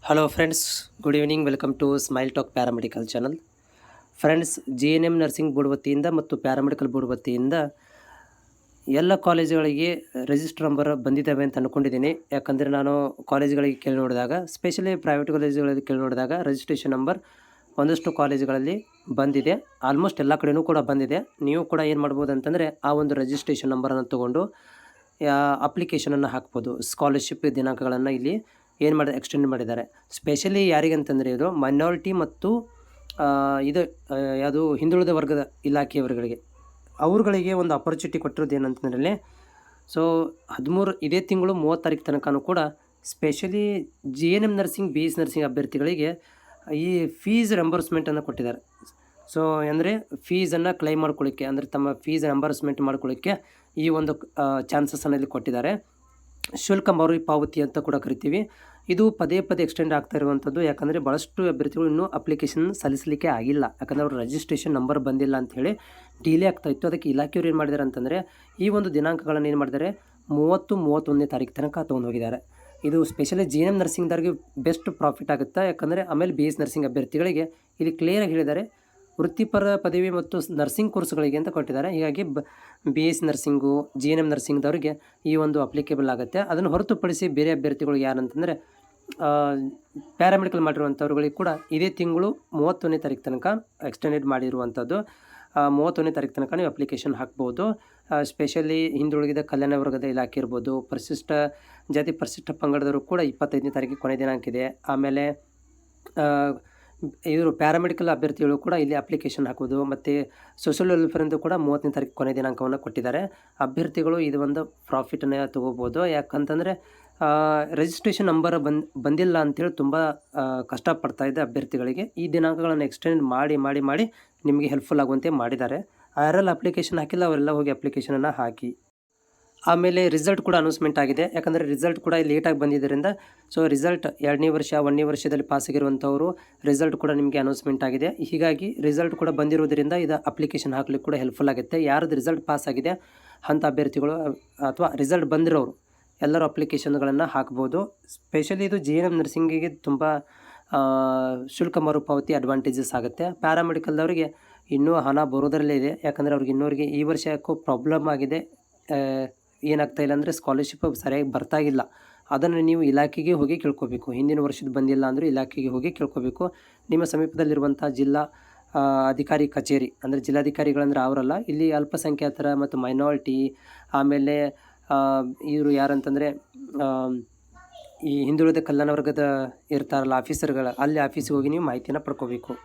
Hello friends, good evening. Welcome to Smile Talk paramedical channel. Friends, GNM nursing board ವತಿಯಿಂದ ಮತ್ತು paramedical board ವತಿಯಿಂದ ಎಲ್ಲ ಕಾಲೇಜುಗಳಿಗೆ register number ಬಂದಿದ್ದಾವೆ ಅಂತ ಅಂದ್ಕೊಂಡಿದ್ದೀನಿ. ಯಾಕಂದರೆ ನಾನು ಕಾಲೇಜುಗಳಿಗೆ ಕೇಳಿ ನೋಡಿದಾಗ, ಸ್ಪೆಷಲಿ ಪ್ರೈವೇಟ್ ಕಾಲೇಜುಗಳಲ್ಲಿ ಕೇಳಿ ನೋಡಿದಾಗ ರಿಜಿಸ್ಟ್ರೇಷನ್ ನಂಬರ್ ಒಂದಷ್ಟು ಕಾಲೇಜುಗಳಲ್ಲಿ ಬಂದಿದೆ. ಆಲ್ಮೋಸ್ಟ್ ಎಲ್ಲ ಕಡೆಯೂ ಕೂಡ ಬಂದಿದೆ. ನೀವು ಕೂಡ ಏನು ಮಾಡ್ಬೋದು ಅಂತಂದರೆ, ಆ ಒಂದು ರಿಜಿಸ್ಟ್ರೇಷನ್ ನಂಬರನ್ನು ತೊಗೊಂಡು ಅಪ್ಲಿಕೇಶನನ್ನು ಹಾಕ್ಬೋದು. ಸ್ಕಾಲರ್ಶಿಪ್ ದಿನಾಂಕಗಳನ್ನು ಇಲ್ಲಿ ಏನು ಮಾಡಿ ಎಕ್ಸ್ಟೆಂಡ್ ಮಾಡಿದ್ದಾರೆ. ಸ್ಪೆಷಲಿ ಯಾರಿಗಂತಂದರೆ ಇದು ಮೈನಾರಿಟಿ ಮತ್ತು ಇದು ಯಾವುದು ಹಿಂದುಳಿದ ವರ್ಗದ ಇಲಾಖೆಯವರುಗಳಿಗೆ ಅವ್ರುಗಳಿಗೆ ಒಂದು ಅಪರ್ಚುನಿಟಿ ಕೊಟ್ಟಿರೋದು ಏನಂತಂದರೆ, ಸೊ 13 ಇದೇ ತಿಂಗಳು 30 ತಾರೀಕು ತನಕನೂ ಕೂಡ specially GNM nursing, BS nursing ಅಭ್ಯರ್ಥಿಗಳಿಗೆ ಈ ಫೀಸ್ ರೆಂಬರ್ಸ್ಮೆಂಟನ್ನು ಕೊಟ್ಟಿದ್ದಾರೆ. ಸೊ ಅಂದರೆ ಫೀಸನ್ನು ಕ್ಲೈಮ್ ಮಾಡ್ಕೊಳ್ಳಿಕ್ಕೆ, ಅಂದರೆ ತಮ್ಮ ಫೀಸ್ ರೆಂಬರ್ಸ್ಮೆಂಟ್ ಮಾಡ್ಕೊಳ್ಳಿಕ್ಕೆ ಈ ಒಂದು ಚಾನ್ಸಸ್ಸನ್ನು ಇಲ್ಲಿ ಕೊಟ್ಟಿದ್ದಾರೆ. ಶುಲ್ಕ ಮರುಪಾವತಿ ಅಂತ ಕೂಡ ಕರಿತೀವಿ. ಇದು ಪದೇ ಪದೇ ಎಕ್ಸ್ಟೆಂಡ್ ಆಗ್ತಾ ಇರುವಂಥದ್ದು. ಯಾಕಂದರೆ ಭಾಳಷ್ಟು ಅಭ್ಯರ್ಥಿಗಳು ಇನ್ನೂ ಅಪ್ಲಿಕೇಶನ್ ಸಲ್ಲಿಸಲಿಕ್ಕೆ ಆಗಿಲ್ಲ. ಯಾಕಂದರೆ ಅವ್ರ ರಿಜಿಸ್ಟ್ರೇಷನ್ ನಂಬರ್ ಬಂದಿಲ್ಲ ಅಂಥೇಳಿ ಡಿಲೇ ಆಗ್ತಾಯಿತ್ತು. ಅದಕ್ಕೆ ಇಲಾಖೆಯವರು ಏನು ಮಾಡಿದ್ದಾರೆ ಅಂತಂದರೆ, ಈ ಒಂದು ದಿನಾಂಕಗಳನ್ನು ಏನು ಮಾಡಿದ್ದಾರೆ 30, 31ನೇ ತಾರೀಕು ತನಕ ತೊಗೊಂಡು ಹೋಗಿದ್ದಾರೆ. ಇದು ಸ್ಪೆಷಲಿ GNM ನರ್ಸಿಂಗ್ದವ್ರಿಗೆ ಬೆಸ್ಟ್ ಪ್ರಾಫಿಟ್ ಆಗುತ್ತೆ. ಯಾಕಂದರೆ ಆಮೇಲೆ BS ನರ್ಸಿಂಗ್ ಅಭ್ಯರ್ಥಿಗಳಿಗೆ ಇಲ್ಲಿ ಕ್ಲಿಯರಾಗಿ ಹೇಳಿದ್ದಾರೆ, ವೃತ್ತಿಪರ ಪದವಿ ಮತ್ತು ನರ್ಸಿಂಗ್ ಕೋರ್ಸ್ಗಳಿಗೆ ಅಂತ ಕೊಟ್ಟಿದ್ದಾರೆ. ಹೀಗಾಗಿ BS ನರ್ಸಿಂಗು, GNM ನರ್ಸಿಂಗ್ದವ್ರಿಗೆ ಈ ಒಂದು ಅಪ್ಲಿಕೇಬಲ್ ಆಗುತ್ತೆ. ಅದನ್ನು ಹೊರತುಪಡಿಸಿ ಬೇರೆ ಅಭ್ಯರ್ಥಿಗಳು ಯಾರಂತಂದರೆ ಪ್ಯಾರಾಮೆಡಿಕಲ್ ಮಾಡಿರುವಂಥವ್ರುಗಳಿಗೆ ಕೂಡ ಇದೇ ತಿಂಗಳು 31ನೇ ತಾರೀಕು ತನಕ ಎಕ್ಸ್ಟೆಂಡೆಡ್ ಮಾಡಿರುವಂಥದ್ದು. 31ನೇ ತಾರೀಕು ತನಕ ನೀವು ಅಪ್ಲಿಕೇಶನ್ ಹಾಕ್ಬೋದು. ಸ್ಪೆಷಲಿ ಹಿಂದುಳಿದ ಕಲ್ಯಾಣ ವರ್ಗದ ಇಲಾಖೆ ಇರ್ಬೋದು, ಪರಿಶಿಷ್ಟ ಜಾತಿ ಪರಿಶಿಷ್ಟ ಪಂಗಡದವರು ಕೂಡ 25ನೇ ತಾರೀಕಿಗೆ ಕೊನೆ ದಿನಾಂಕ ಇದೆ. ಆಮೇಲೆ ಇವರು ಪ್ಯಾರಾಮೆಡಿಕಲ್ ಅಭ್ಯರ್ಥಿಗಳು ಕೂಡ ಇಲ್ಲಿ ಅಪ್ಲಿಕೇಶನ್ ಹಾಕೋದು. ಮತ್ತು ಸೋಷಿಯಲ್ ವೆಲ್ಫೇರಿಂದ ಕೂಡ 30ನೇ ತಾರೀಕು ಕೊನೆ ದಿನಾಂಕವನ್ನು ಕೊಟ್ಟಿದ್ದಾರೆ. ಅಭ್ಯರ್ಥಿಗಳು ಇದು ಒಂದು ಪ್ರಾಫಿಟನ್ನು ತೊಗೋಬೋದು. ಯಾಕಂತಂದರೆ ರಿಜಿಸ್ಟ್ರೇಷನ್ ನಂಬರ್ ಬಂದಿಲ್ಲ ಅಂಥೇಳಿ ತುಂಬ ಕಷ್ಟಪಡ್ತಾಯಿದ್ದ ಅಭ್ಯರ್ಥಿಗಳಿಗೆ ಈ ದಿನಾಂಕಗಳನ್ನು ಎಕ್ಸ್ಟೆಂಡ್ ಮಾಡಿ ನಿಮಗೆ ಹೆಲ್ಪ್ಫುಲ್ ಆಗುವಂತೆ ಮಾಡಿದ್ದಾರೆ. ಯಾರೆಲ್ಲ ಅಪ್ಲಿಕೇಶನ್ ಹಾಕಿಲ್ಲ ಅವರೆಲ್ಲ ಹೋಗಿ ಅಪ್ಲಿಕೇಶನನ್ನು ಹಾಕಿ. ಆಮೇಲೆ ರಿಸಲ್ಟ್ ಕೂಡ ಅನೌನ್ಸ್ಮೆಂಟ್ ಆಗಿದೆ. ಯಾಕಂದರೆ ರಿಸಲ್ಟ್ ಕೂಡ ಲೇಟಾಗಿ ಬಂದಿದ್ದರಿಂದ, ಸೊ ರಿಸಲ್ಟ್ 2ನೇ ವರ್ಷ 1ನೇ ವರ್ಷದಲ್ಲಿ ಪಾಸಾಗಿರುವಂಥವರು ರಿಸಲ್ಟ್ ಕೂಡ ನಿಮಗೆ ಅನೌನ್ಸ್ಮೆಂಟ್ ಆಗಿದೆ. ಹೀಗಾಗಿ ರಿಸಲ್ಟ್ ಕೂಡ ಬಂದಿರೋದ್ರಿಂದ ಇದು ಅಪ್ಲಿಕೇಶನ್ ಹಾಕ್ಲಿಕ್ಕೆ ಕೂಡ ಹೆಲ್ಪ್ಫುಲ್ ಆಗುತ್ತೆ. ಯಾರ್ದು ರಿಸಲ್ಟ್ ಪಾಸ್ ಆಗಿದೆ ಅಂಥ ಅಭ್ಯರ್ಥಿಗಳು ಅಥವಾ ರಿಸಲ್ಟ್ ಬಂದಿರೋರು ಎಲ್ಲರೂ ಅಪ್ಲಿಕೇಶನ್ಗಳನ್ನು ಹಾಕ್ಬೋದು. ಸ್ಪೆಷಲಿ ಇದು GNM ನರ್ಸಿಂಗಿಗೆ ತುಂಬ ಶುಲ್ಕ ಮರುಪಾವತಿ ಅಡ್ವಾಂಟೇಜಸ್ ಆಗುತ್ತೆ. ಪ್ಯಾರಾಮೆಡಿಕಲ್ದವರಿಗೆ ಇನ್ನೂ ಹಣ ಬರೋದರಲ್ಲೇ ಇದೆ. ಯಾಕಂದರೆ ಅವ್ರಿಗೆ ಇನ್ನೂರಿಗೆ ಈ ವರ್ಷ ಯಾಕೋ ಪ್ರಾಬ್ಲಮ್ ಆಗಿದೆ. ಏನಾಗ್ತಾಯಿಲ್ಲ ಅಂದರೆ ಸ್ಕಾಲರ್ಶಿಪ್ ಸರಿಯಾಗಿ ಬರ್ತಾಯಿಲ್ಲ. ಅದನ್ನು ನೀವು ಇಲಾಖೆಗೆ ಹೋಗಿ ಕೇಳ್ಕೋಬೇಕು. ಹಿಂದಿನ ವರ್ಷದ ಬಂದಿಲ್ಲ ಅಂದರೆ ಇಲಾಖೆಗೆ ಹೋಗಿ ಕೇಳ್ಕೋಬೇಕು. ನಿಮ್ಮ ಸಮೀಪದಲ್ಲಿರುವಂಥ ಜಿಲ್ಲಾ ಅಧಿಕಾರಿ ಕಚೇರಿ, ಅಂದರೆ ಜಿಲ್ಲಾಧಿಕಾರಿಗಳಂದರೆ ಅವರಲ್ಲ, ಇಲ್ಲಿ ಅಲ್ಪಸಂಖ್ಯಾತರ ಮತ್ತು ಮೈನಾರಿಟಿ, ಆಮೇಲೆ ಇವರು ಯಾರಂತಂದರೆ ಈ ಹಿಂದುಳಿದ ಕಲ್ಯಾಣ ವರ್ಗದ ಇರ್ತಾರಲ್ಲ ಆಫೀಸರ್ಗಳು, ಅಲ್ಲಿ ಆಫೀಸಿಗೆ ಹೋಗಿ ನೀವು ಮಾಹಿತಿಯನ್ನು ಪಡ್ಕೋಬೇಕು.